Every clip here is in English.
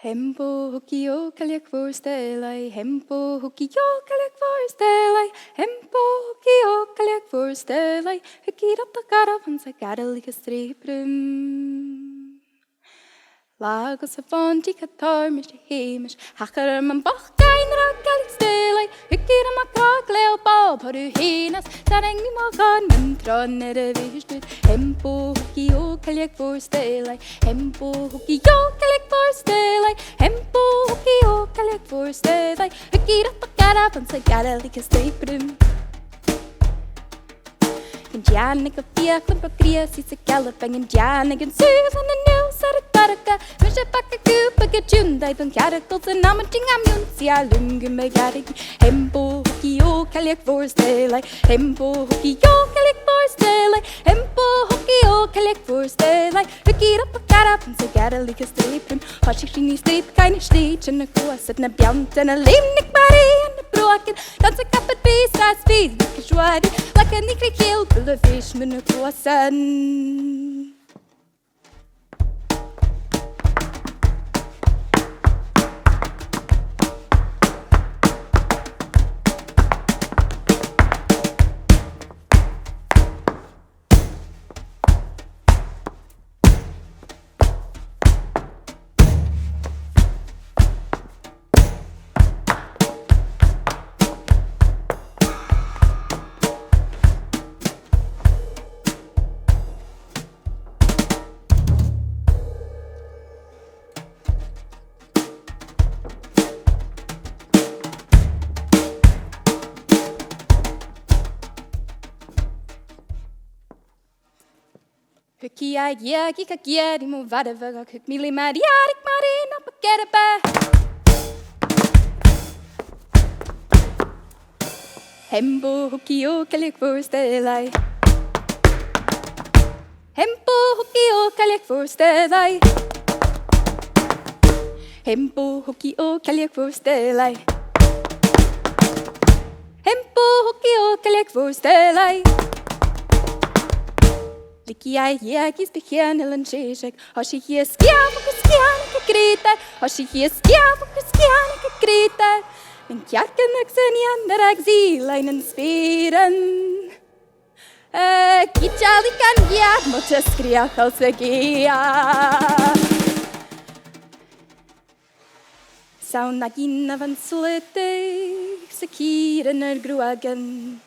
Hempo hooky o Cailleach for Stadhlaigh, Hempo hooky o Cailleach for Stadhlaigh, Hempo hooky o Cailleach for Stadhlaigh, hooky up the caravan sa gadalik a streeprum. Lagos a fonti catar mis de hamish, hacker man bach gain ra Cailleach Stadhlaigh, hooky a macrag leo bob horu hinas, starring me magan mintron er a vishtud, Hempo hooky o Cailleach for Stadhlaigh, Hempo hooky o Cailleach for Stadhlaigh, Hempo hooky o Cailleach for Stadhlaigh, hooky up the caravan sa gadalik a streeprum. Janik a fiach and procreas is a galloping and Janik and Susan and Nils at a taraka, Misha Baka Goop, a Junda, and Caracals and Amating Amuncia, Lungum Megatic, Hempo hooky o Cailleach for Stadhlaigh, Hempo hooky o Cailleach for Stadhlaigh, Hempo hooky o Cailleach for Stadhlaigh, hooky up a carap and Sagadalik a streeprum, Hoshini street kind of stage and a cross at a beyond and a limnic Barry and a broken, dance a cup at base, as speed, like a nickly kill. The fishman across sun. Hooky eyed yagi kagieri mo vadavaga cook me mariarik marina pakeraba. Hempo hooky o Cailleach for Stadhlaigh, Hempo hooky o Cailleach for Stadhlaigh, Hempo hooky o Cailleach for Stadhlaigh, Hempo hooky o Cailleach for Stadhlaigh. Licky I yagis the kernel and shishak, Hoshi here skiav, skianica greta, Hoshi here skiav, skianica greta, and Kjarkanuks and Yandaragzi, line and spiren. Kitchalikan yad, Mochaskria, Halsagia. Sound Nagina van Slete, Sakiran er Gruagan.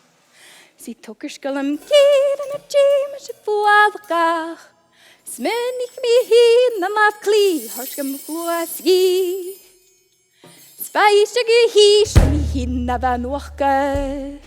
Sie tokkerskalam kier en a jim as a fualgach. Smenig me hin am af kli, harskam fuasgi. Spijsige hies me hin na van wachka.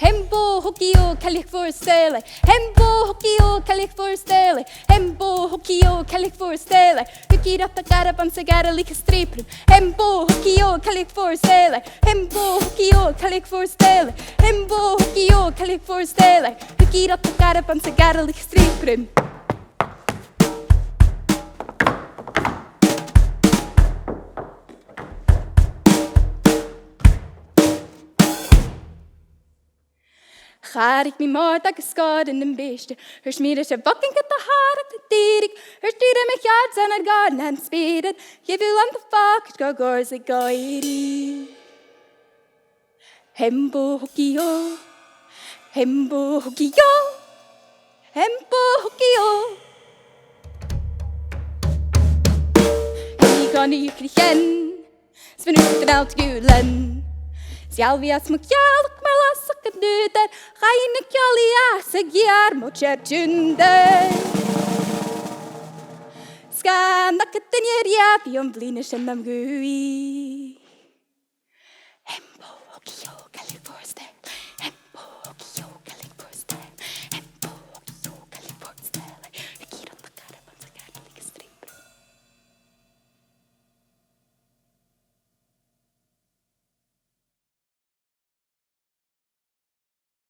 Hempo hooky o Cailleach for Stadhlaigh, Hempo hooky o Cailleach for Stadhlaigh, Hempo hooky o Cailleach for Stadhlaigh, hooky up the caravan sa gadalik a streeprum, Hempo hooky o Cailleach for Stadhlaigh, Hempo hooky o Cailleach for Stadhlaigh, Hempo hooky o Cailleach for Stadhlaigh, hooky up the caravan sa gadalik a streeprum. Charik mi maart ag skad in den beeste, Hur smieder a fucking at the harik the dirik, Hur stuurde me yards an ar garden and speeded, Je vil an the fuck go gors like goiri. Hempo hooky o, Hempo hooky o, Hempo hooky o. Hei gani krichen, Sven ut den alt gulen. Sjálvias mo kjálk med lassak at nøder, Reine kjállias ag gjær mot kjærtjunder. Ska nakket den gjør jævi om blinner kjennam gui.